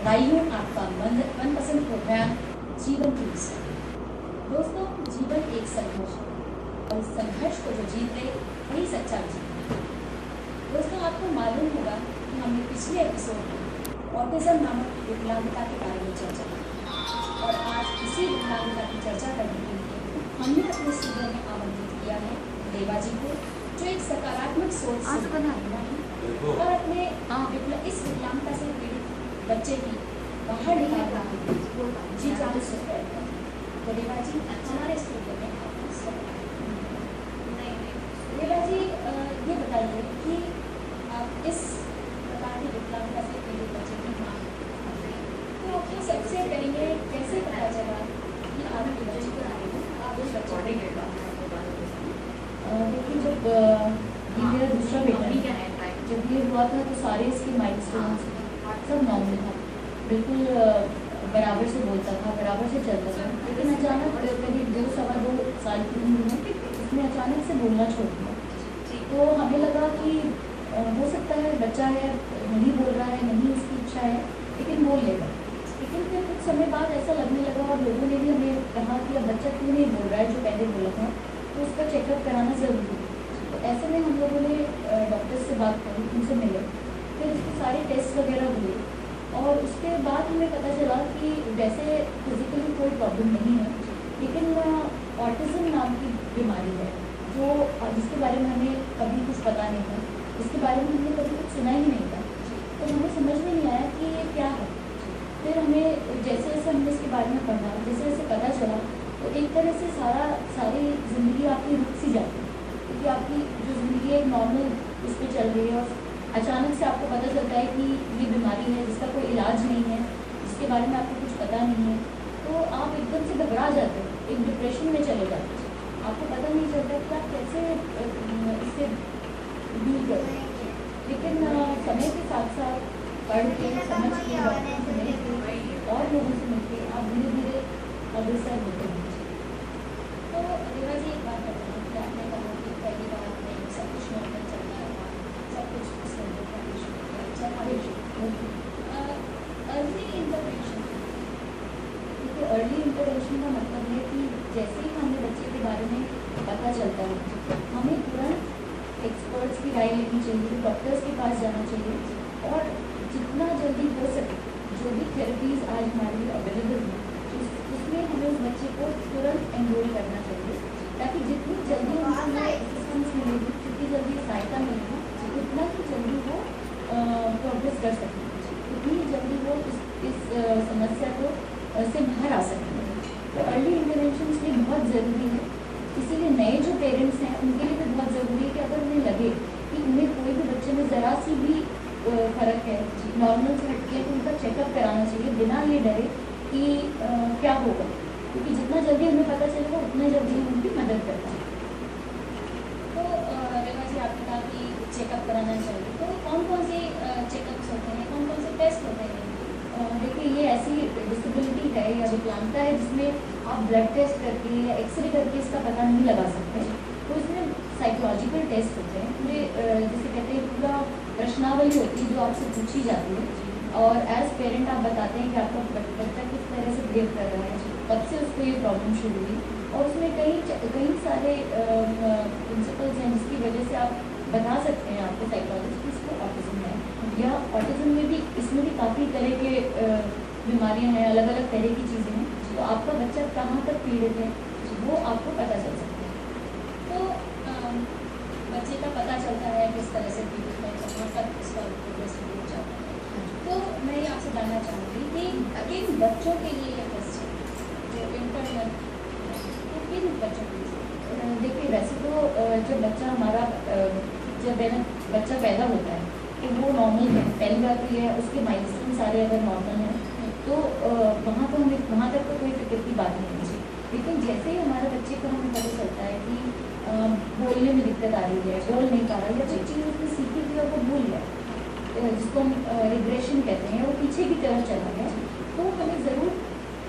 लाइए आपका मनपसंद प्रोग्राम जीवन की दिशा। दोस्तों, जीवन एक संघर्ष है और इस संघर्ष को जो जीत ले वही सच्चा जीवन है। दोस्तों, आपको मालूम होगा कि हमने पिछले एपिसोड में ऑटिज्म नामक विकलांगता के बारे में चर्चा की और आज इसी विकलांगता की चर्चा करने के लिए हमने अपने स्टूडियो में आमंत्रित किया है देवा जी को, जो एक सकारात्मक सोच से बना हुआ है और अपने इस विकलांगता से पीड़ित बच्चे की बाहर निकालना जी जान से प्रयत्न। तो देवा जी, हमारे स्टूडियो में आपका स्वागत है। देवा जी, ये बताइए कि आप इस प्रकार की विकलांगता से पीड़ित बच्चे की माँ, तो आपको सबसे पहले कैसे पता चला कि आपके बच्चे को आप उस बच्चे देखिए, जब ये मेरा दूसरा बेटा जब ये हुआ था तो सारे इसके माइलस्टोन्स सब नॉर्मल था, बिल्कुल बराबर से बोलता था, बराबर से चलता था। लेकिन अचानक करीब 2-2.25 साल की उम्र में इसने अचानक से बोलना छोड़ दिया। तो हमें लगा कि हो सकता है बच्चा है, नहीं बोल रहा है, नहीं इसकी इच्छा है, लेकिन बोल लेगा। लेकिन फिर कुछ समय बाद ऐसा लगने लगा और लोगों ने भी हमें कहा कि अब बच्चा क्यों नहीं बोल रहा है जो पहले बोला था, तो उसका चेकअप कराना ज़रूरी है। तो ऐसे में हम लोगों ने डॉक्टर से बात करी, उनसे मिले, फिर उसके सारे टेस्ट वगैरह हुए और उसके बाद हमें पता चला कि वैसे फिजिकली कोई प्रॉब्लम नहीं है, लेकिन ऑटिज्म नाम की बीमारी है जो जिसके बारे में हमें कभी कुछ पता नहीं था, इसके बारे में हमने कभी कुछ सुना ही नहीं था। तो हमें समझ में नहीं आया कि ये क्या है। फिर हमें जैसे जैसे हमने इसके बारे में पढ़ा, जैसे जैसे पता चला, तो एक तरह से सारी ज़िंदगी आपकी रुक सी जाती है, क्योंकि आपकी जो ज़िंदगी एक नॉर्मल उस पर चल रही है और अचानक से आपको पता चलता है कि ये बीमारी है जिसका कोई इलाज नहीं है, जिसके बारे में आपको कुछ पता नहीं है, तो आप एकदम से घबरा जाते हो, एक डिप्रेशन में चले जाते हो। आपको पता नहीं चलता कि आप कैसे इससे डील करें। लेकिन समय के साथ साथ पढ़ के, समझ के, डॉक्टरों से मिल के और लोगों से मिल के आप धीरे धीरे अग्रसर होते हैं। तो देवा जी, एक बात बताइए कि आपने कहा कि पहली बार में सब कुछ नॉर्मल चल रहा था, सब कुछ अर्ली इंटरवेंशन। देखिए, अर्ली इंटरवेंशन का मतलब है कि जैसे ही हमें बच्चे के बारे में पता चलता है, हमें तुरंत एक्सपर्ट्स की राय लेनी चाहिए, डॉक्टर्स के पास जाना चाहिए और जितना जल्दी हो सके जो भी थेरेपीज़ आज हमारे लिए अवेलेबल हैं उसमें हमें उस बच्चे को तुरंत एनरोल करना चाहिए, ताकि जितनी जल्दी उनको असिस्टेंस मिलेगी, जितनी जल्दी सहायता मिलेगी, उतना ही जल्दी वो प्रोग्रेस कर सकेंगे, उतनी जल्दी वो इस समस्या को से बाहर आ सकेंगे। तो अर्ली इंटरवेंशन इसलिए बहुत ज़रूरी है। इसीलिए नए जो पेरेंट्स हैं उनके लिए भी बहुत ज़रूरी है कि अगर उन्हें लगे कि उन्हें कोई भी बच्चे में ज़रा सी भी फ़र्क है, नॉर्मल से हटके, तो उनका चेकअप कराना चाहिए बिना ये डरे कि क्या होगा, क्योंकि जितना जल्दी हमें पता चलेगा उतना जल्दी हम उनकी मदद करते हैं। तो रेवा जी, आपने कहा कि चेकअप कराना चाहिए, तो कौन कौन से चेकअप्स होते हैं, कौन कौन से टेस्ट होते हैं? देखिए, ये ऐसी डिसेबिलिटी है या विकलांगता है जिसमें आप ब्लड टेस्ट करके या एक्सरे करके इसका पता नहीं लगा सकते। तो इसमें साइकोलॉजिकल टेस्ट होते हैं, पूरे जिसे कहते हैं पूरा प्रश्नावली होती है जो आपसे पूछी जाती है और एज पेरेंट आप बताते हैं कि आपका बच्चा किस तरह से बिहेव कर रहा है, कब से उसको ये प्रॉब्लम शुरू हुई, और उसमें कई सारे प्रिंसिपल्स हैं जिसकी वजह से आप बता सकते हैं आपको साइकोलॉजिस्ट की इसको ऑटिज्म है। या ऑटिज्म में भी, इसमें भी काफ़ी तरह के बीमारियां हैं, अलग अलग तरह की चीज़ें हैं, तो आपका बच्चा कहाँ तक पीड़ित है वो आपको पता चल सकता है। तो बच्चे का पता चलता है किस तरह से पीड़ित है, कहाँ तक इसका प्रोग्रेस हो जाता है। तो मैं ये आपसे जानना चाहूँगी कि किन बच्चों के लिए ये टेस्ट है जो इंटरनल, तो किन बच्चों के लिए? देखिए, वैसे तो जब बच्चा हमारा जब बच्चा पैदा होता है तो वो नॉर्मल है, पहली बात तो ये है उसके माइलस्टोन सारे अगर नॉर्मल हैं तो वहाँ तक तो कोई फिक्र की बात नहीं है। लेकिन जैसे ही हमारे बच्चे को हमें पता चलता है कि बोलने में दिक्कत आ रही है, बोल नहीं पा रहा है, या जो चीज़ उसने सीखी थी और वो भूल गया, जिसको हम रिग्रेशन कहते हैं, वो पीछे की तरफ चला गया, तो हमें ज़रूर